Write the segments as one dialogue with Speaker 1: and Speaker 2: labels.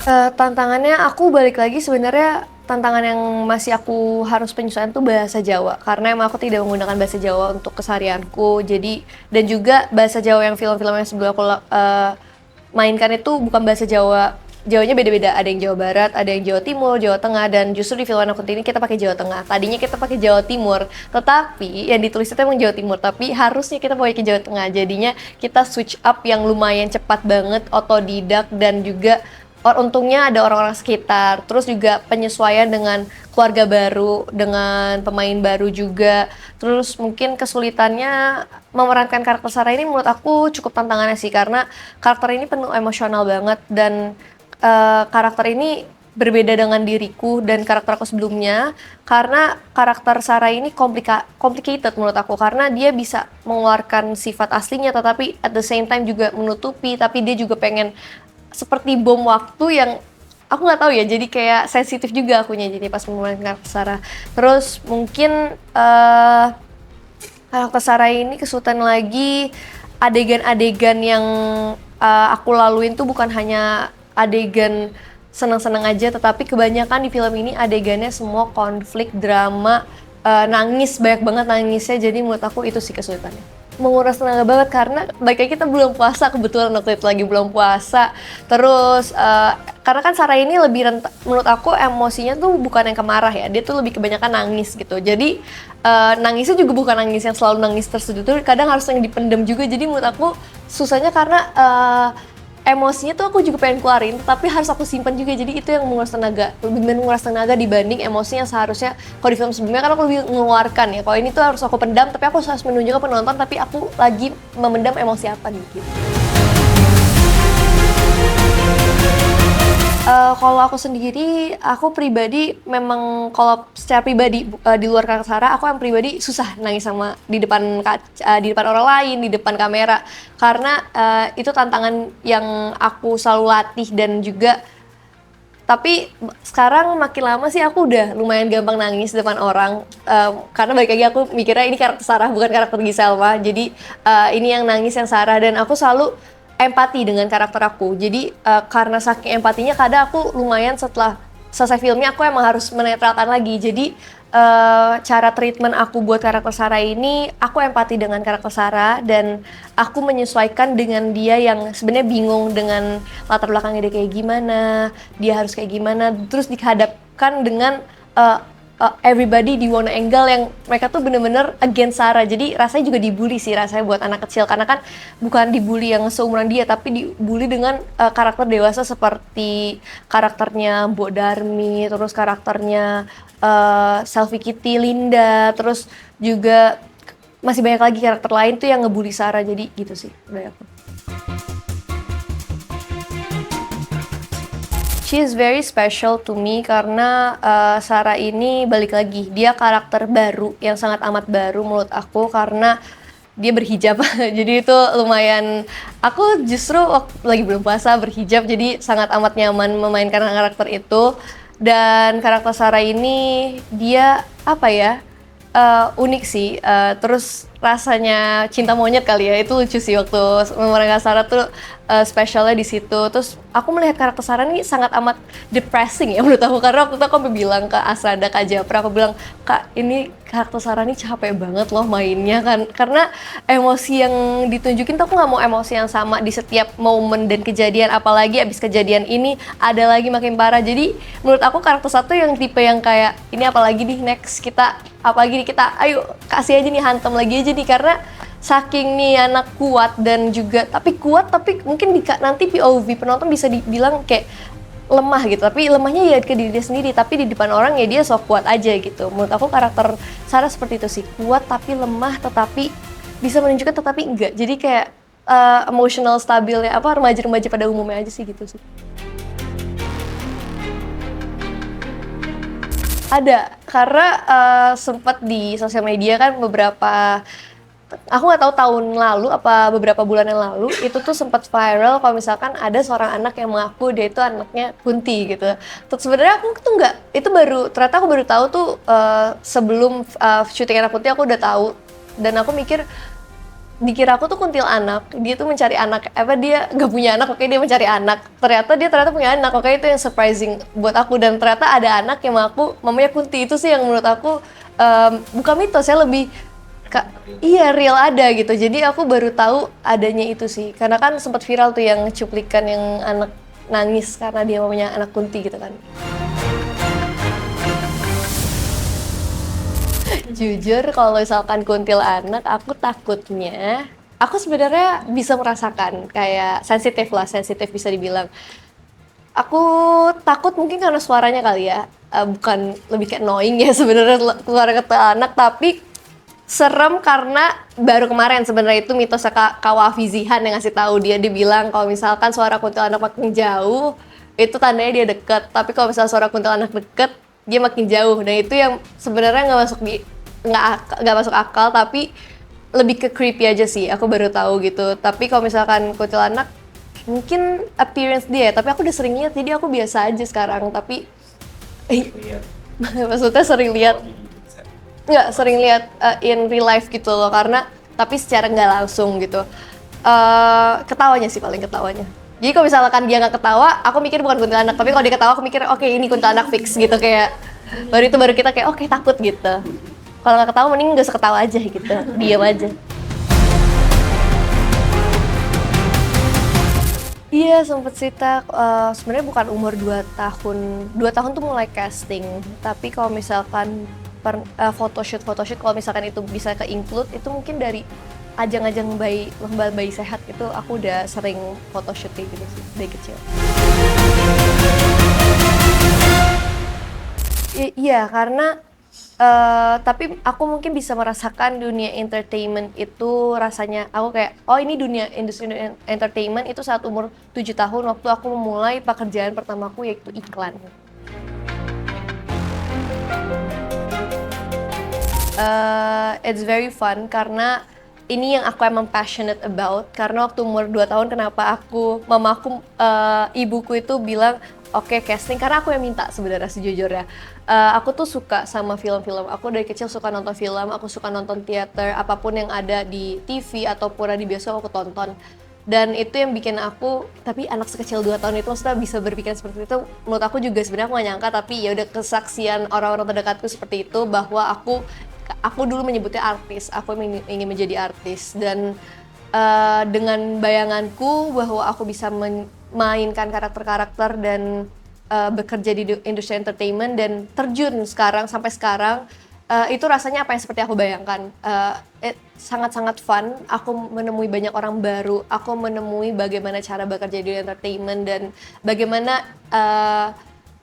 Speaker 1: Tantangannya aku balik lagi sebenarnya tantangan yang masih aku harus penyesuaian tuh bahasa Jawa, karena emang aku tidak menggunakan bahasa Jawa untuk keseharianku. Jadi dan juga bahasa Jawa yang film-film yang sebelum aku mainkan itu bukan bahasa Jawa. Jawanya beda-beda, ada yang Jawa Barat, ada yang Jawa Timur, Jawa Tengah, dan justru di film aku ini kita pakai Jawa Tengah. Tadinya kita pakai Jawa Timur, tetapi yang ditulis itu emang Jawa Timur, tapi harusnya kita pakai ke Jawa Tengah. Jadinya kita switch up yang lumayan cepat banget, otodidak, dan juga untungnya ada orang-orang sekitar. Terus juga penyesuaian dengan keluarga baru, dengan pemain baru juga. Terus mungkin kesulitannya memerankan karakter Sarah ini menurut aku cukup tantangannya sih, karena karakter ini penuh emosional banget, dan karakter ini berbeda dengan diriku dan karakter aku sebelumnya, karena karakter Sarah ini complicated menurut aku, karena dia bisa mengeluarkan sifat aslinya tetapi at the same time juga menutupi, tapi dia juga pengen seperti bom waktu yang aku nggak tahu ya, jadi kayak sensitif juga akunya jadi pas memainkan karakter Sarah. Terus mungkin karakter Sarah ini kesulitan lagi adegan-adegan yang aku laluin tuh bukan hanya adegan senang-senang aja, tetapi kebanyakan di film ini adegannya semua konflik, drama, nangis, banyak banget nangisnya. Jadi menurut aku itu sih kesulitannya. Menguras tenaga banget karena baiknya kita belum puasa, kebetulan waktu itu lagi belum puasa. Terus karena kan Sarah ini lebih menurut aku emosinya tuh bukan yang kemarah ya, dia tuh lebih kebanyakan nangis gitu. Jadi nangisnya juga bukan nangis yang selalu nangis tersedih, tuh kadang harus yang dipendam juga. Jadi menurut aku susahnya karena emosinya tuh aku juga pengen keluarin, tapi harus aku simpan juga. Jadi itu yang menguras tenaga, lebih menguras tenaga dibanding emosi yang seharusnya kalau di film sebelumnya kan aku lebih mengeluarkan ya. Kalau ini tuh harus aku pendam, tapi aku harus menunjukkan penonton tapi aku lagi memendam emosi apa gitu. Kalau aku sendiri, aku pribadi memang kalau secara pribadi di luar karakter Sarah, aku yang pribadi susah nangis sama di depan di depan orang lain, di depan kamera, karena itu tantangan yang aku selalu latih. Dan juga tapi sekarang makin lama sih aku udah lumayan gampang nangis di depan orang, karena balik lagi aku mikirnya ini karakter Sarah bukan karakter Giselma, jadi ini yang nangis yang Sarah, dan aku selalu empati dengan karakter aku. Jadi karena saking empatinya kadang aku lumayan setelah selesai filmnya aku emang harus menetralkan lagi. Jadi cara treatment aku buat karakter Sarah ini, aku empati dengan karakter Sarah dan aku menyesuaikan dengan dia yang sebenarnya bingung dengan latar belakangnya dia kayak gimana, dia harus kayak gimana, terus dihadapkan dengan everybody di one angle yang mereka tuh bener-bener against Sarah. Jadi rasanya juga dibully sih rasanya buat anak kecil, karena kan bukan dibully yang seumuran dia, tapi dibully dengan karakter dewasa seperti karakternya Mbok Darmi, terus karakternya Selfie Kitty, Linda, terus juga masih banyak lagi karakter lain tuh yang ngebully Sarah. Jadi gitu sih dari aku. She is very special to me karena Sarah ini balik lagi, dia karakter baru yang sangat amat baru menurut aku karena dia berhijab. Jadi itu lumayan, aku justru waktu lagi belum puasa berhijab, jadi sangat amat nyaman memainkan karakter itu. Dan karakter Sarah ini dia apa ya, unik sih, terus rasanya cinta monyet kali ya, itu lucu sih waktu memerankan Sarah tuh spesialnya di situ. Terus aku melihat karakter Sarah ini sangat amat depressing ya menurut aku, karena waktu itu aku bilang ke Asrada, Kak Japra, aku bilang, Kak ini karakter Sarah ini capek banget loh mainnya kan, karena emosi yang ditunjukin tuh aku nggak mau emosi yang sama di setiap momen dan kejadian, apalagi abis kejadian ini ada lagi makin parah. Jadi menurut aku karakter satu yang tipe yang kayak ini apalagi nih next kita, apalagi nih kita ayo kasih aja nih, hantam lagi aja nih, karena saking nih anak kuat dan juga tapi kuat, tapi mungkin nanti POV penonton bisa dibilang kayak lemah gitu, tapi lemahnya ya ke diri dia sendiri, tapi di depan orang ya dia sok kuat aja gitu. Menurut aku karakter Sarah seperti itu sih, kuat tapi lemah, tetapi bisa menunjukkan tetapi enggak, jadi kayak emotional stabilnya apa remaja-remaja pada umumnya aja sih gitu sih. Ada, karena sempat di sosial media kan beberapa, aku nggak tahu tahun lalu apa beberapa bulan yang lalu, itu tuh sempat viral kalau misalkan ada seorang anak yang mengaku dia itu anaknya Kunti gitu. Terus sebenarnya aku tuh nggak, itu ternyata aku baru tahu tuh sebelum syuting anak Kunti aku udah tahu, dan aku mikir dikira aku tuh kuntilanak, dia tuh mencari anak, apa dia nggak punya anak, oke dia mencari anak. Ternyata dia punya anak, oke itu yang surprising buat aku. Dan ternyata ada anak yang mengaku mamanya Kunti, itu sih yang menurut aku bukan mitos ya, lebih iya real ada gitu. Jadi aku baru tahu adanya itu sih, karena kan sempat viral tuh yang cuplikan yang anak nangis karena dia mamanya anak Kunti gitu kan. Jujur kalau misalkan kuntilanak, aku takutnya, aku sebenarnya bisa merasakan kayak sensitif bisa dibilang. Aku takut mungkin karena suaranya kali ya, bukan lebih kayak annoying ya sebenarnya suara kuntilanak, tapi serem karena baru kemarin sebenarnya itu mitosnya Kak Wafi Zihan yang ngasih tahu. Dia bilang kalau misalkan suara kuntilanak makin jauh itu tandanya dia deket, tapi kalau misalnya suara kuntilanak deket dia makin jauh. Nah itu yang sebenarnya nggak masuk akal, tapi lebih ke creepy aja sih. Aku baru tahu gitu. Tapi kalau misalkan kuntilanak mungkin appearance dia, tapi aku udah sering lihat jadi aku biasa aja sekarang. Tapi maksudnya sering lihat, nggak sering lihat in real life gitu loh, karena tapi secara nggak langsung gitu. Ketawanya sih paling ketawanya. Jadi kalau misalkan dia nggak ketawa, aku mikir bukan kuntilanak. Tapi kalau dia ketawa, aku mikir oke, ini kuntilanak fix gitu, kayak baru kita kayak oke, takut gitu. Kalau nggak ketawa mending nggak usah ketawa aja gitu, diam aja. Iya sempet sih Tak, sebenarnya bukan umur 2 tahun. 2 tahun tuh mulai casting, tapi kalau misalkan photoshoot kalau misalkan itu bisa ke-include, itu mungkin dari ajang-ajang lomba bayi sehat itu aku udah sering photoshoot kayak gitu sih dari kecil. Iya karena tapi aku mungkin bisa merasakan dunia entertainment itu rasanya, aku kayak oh ini dunia industri entertainment itu saat umur 7 tahun waktu aku memulai pekerjaan pertamaku yaitu iklan. It's very fun karena ini yang aku emang passionate about, karena waktu umur 2 tahun kenapa mamaku, ibuku itu bilang oke, casting, karena aku yang minta sebenarnya sejujurnya. Aku tuh suka sama film-film, aku dari kecil suka nonton film, aku suka nonton teater, apapun yang ada di TV ataupun di bioskop aku tonton. Dan itu yang bikin aku, tapi anak sekecil 2 tahun itu maksudnya bisa berpikir seperti itu, menurut aku juga sebenarnya aku gak nyangka, tapi ya udah kesaksian orang-orang terdekatku seperti itu, bahwa aku dulu menyebutnya artis, aku ingin menjadi artis. Dan dengan bayanganku bahwa aku bisa memainkan karakter-karakter dan bekerja di industri entertainment dan terjun sampai sekarang, itu rasanya apa yang seperti aku bayangkan. Sangat-sangat fun, aku menemui banyak orang baru, aku menemui bagaimana cara bekerja di entertainment, dan bagaimana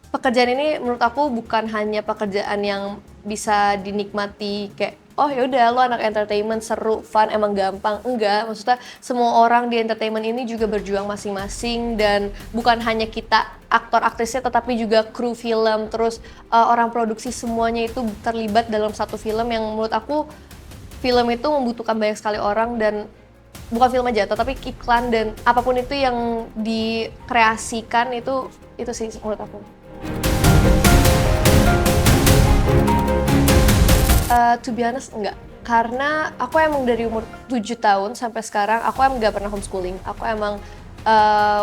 Speaker 1: pekerjaan ini menurut aku bukan hanya pekerjaan yang bisa dinikmati kayak oh yaudah lo anak entertainment seru, fun, emang gampang. Enggak, maksudnya semua orang di entertainment ini juga berjuang masing-masing, dan bukan hanya kita aktor aktrisnya tetapi juga kru film, terus orang produksi, semuanya itu terlibat dalam satu film yang menurut aku film itu membutuhkan banyak sekali orang, dan bukan film aja tetapi iklan dan apapun itu yang dikreasikan itu sih menurut aku. To be honest, enggak. Karena aku emang dari umur 7 tahun sampai sekarang, aku emang gak pernah homeschooling. Aku emang,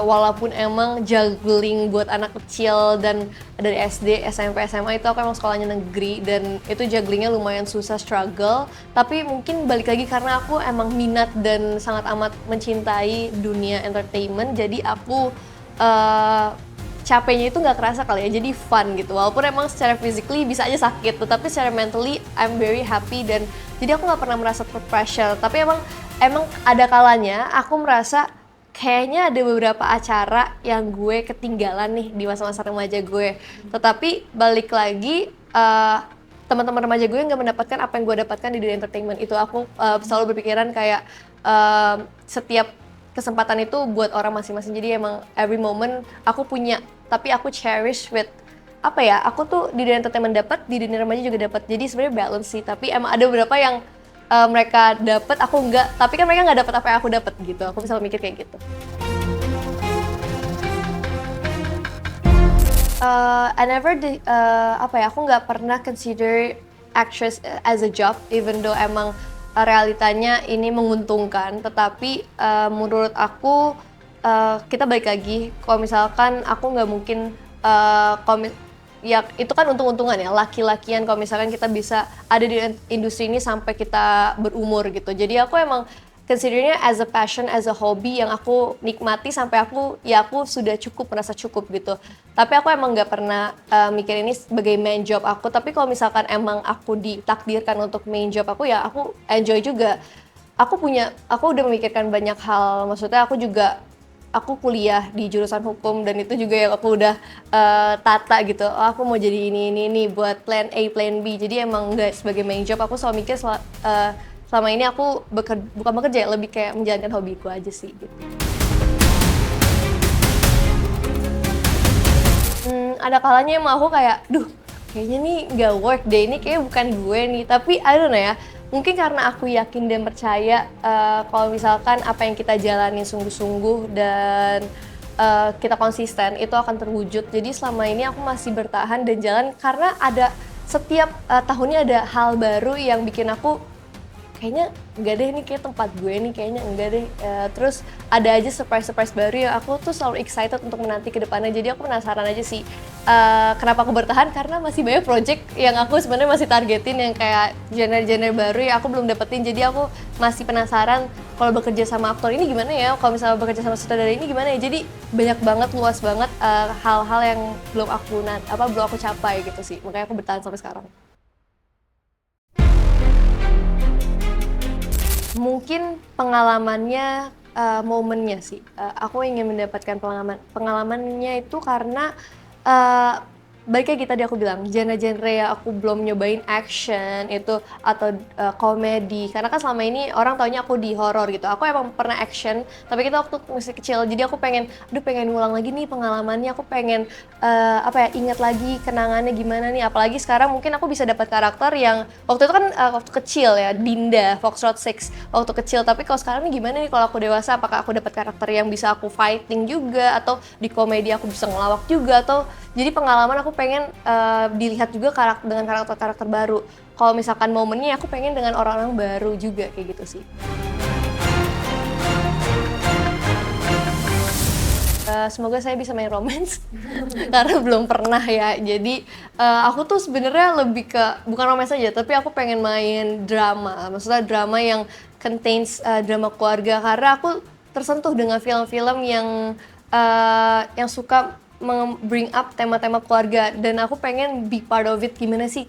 Speaker 1: walaupun emang juggling buat anak kecil dan dari SD, SMP, SMA itu aku emang sekolahnya negeri, dan itu jugglingnya lumayan susah, struggle. Tapi mungkin balik lagi karena aku emang minat dan sangat amat mencintai dunia entertainment, jadi aku capeknya itu nggak kerasa kali ya, jadi fun gitu. Walaupun emang secara physically bisa aja sakit, tetapi secara mentally I'm very happy, dan jadi aku nggak pernah merasa pressure. Tapi emang ada kalanya aku merasa kayaknya ada beberapa acara yang gue ketinggalan nih di masa-masa remaja gue. Tetapi balik lagi, teman-teman remaja gue nggak mendapatkan apa yang gue dapatkan di dunia entertainment. Itu aku selalu berpikiran kayak setiap kesempatan itu buat orang masing-masing. Jadi emang every moment aku punya, tapi aku cherish with apa ya, aku tuh di dunia entertainment dapat, di dunia remaja juga dapat. Jadi sebenarnya balance sih, tapi emang ada beberapa yang mereka dapat, aku enggak. Tapi kan mereka nggak dapat apa yang aku dapat gitu. Aku bisa mikir kayak gitu. I never aku nggak pernah consider actress as a job, even though emang realitanya ini menguntungkan, tetapi menurut aku kita balik lagi, kalau misalkan aku nggak mungkin ya itu kan untung-untungan ya, laki-lakian kalau misalkan kita bisa ada di industri ini sampai kita berumur gitu. Jadi aku emang considernya as a passion, as a hobby yang aku nikmati sampai aku sudah cukup, merasa cukup gitu. Tapi aku emang nggak pernah mikir ini sebagai main job aku. Tapi kalau misalkan emang aku ditakdirkan untuk main job aku, ya aku enjoy juga. Aku udah memikirkan banyak hal. Maksudnya aku kuliah di jurusan hukum dan itu juga yang aku udah tata gitu. Oh, aku mau jadi ini buat plan A, plan B. Jadi emang nggak sebagai main job. Aku selalu mikir selama ini aku bukan bekerja, lebih kayak menjalankan hobiku aja sih gitu. Ada kalanya emang aku kayak, duh kayaknya nih nggak work deh, ini kayaknya bukan gue nih. Tapi I don't know ya, mungkin karena aku yakin dan percaya kalau misalkan apa yang kita jalani sungguh-sungguh dan kita konsisten, itu akan terwujud. Jadi selama ini aku masih bertahan dan jalan karena ada setiap tahunnya ada hal baru yang bikin aku kayaknya enggak deh, ini kayak tempat gue nih, kayaknya enggak deh. Terus ada aja surprise baru yang aku tuh selalu excited untuk menanti ke depannya. Jadi aku penasaran aja sih kenapa aku bertahan, karena masih banyak project yang aku sebenarnya masih targetin yang kayak genre-genre baru yang aku belum dapetin. Jadi aku masih penasaran kalau bekerja sama aktor ini gimana ya, kalau misalnya bekerja sama sutradara ini gimana ya. Jadi banyak banget, luas banget hal-hal yang belum aku capai gitu sih. Makanya aku bertahan sampai sekarang. Mungkin pengalamannya, momennya sih. Aku ingin mendapatkan pengalamannya itu karena, eee, balik lagi tadi aku bilang, genre-genre yang aku belum nyobain action itu atau, komedi. Karena kan selama ini orang taunya aku di horor gitu. Aku emang pernah action, tapi itu waktu masih kecil. Jadi aku pengen ngulang lagi nih pengalamannya. Aku pengen, ingat lagi kenangannya gimana nih. Apalagi sekarang mungkin aku bisa dapat karakter yang waktu itu kan, waktu kecil ya, Dinda, Foxtrot 6 waktu kecil. Tapi kalau sekarang nih gimana nih kalau aku dewasa, apakah aku dapat karakter yang bisa aku fighting juga, atau di komedi aku bisa ngelawak juga, atau jadi pengalaman aku pengen dilihat juga dengan karakter-karakter baru. Kalau misalkan momennya aku pengen dengan orang-orang baru juga, kayak gitu sih. Semoga saya bisa main romance karena belum pernah ya. Jadi aku tuh sebenarnya lebih ke bukan romance aja, tapi aku pengen main drama. Maksudnya drama yang contains drama keluarga, karena aku tersentuh dengan film-film yang suka bring up tema-tema keluarga, dan aku pengen be part of it. Gimana sih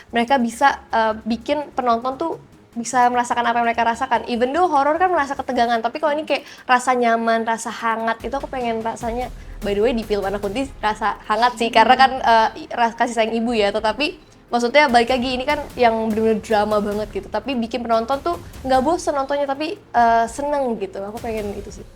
Speaker 1: mereka bisa bikin penonton tuh bisa merasakan apa yang mereka rasakan. Even though horor kan merasa ketegangan, tapi kalau ini kayak rasa nyaman, rasa hangat, itu aku pengen rasanya. By the way, di film Anak Kunti rasa hangat sih, karena kan kasih sayang ibu ya. Tetapi maksudnya balik lagi, ini kan yang bener-bener drama banget gitu, tapi bikin penonton tuh nggak bosen nontonnya, tapi seneng gitu. Aku pengen itu sih.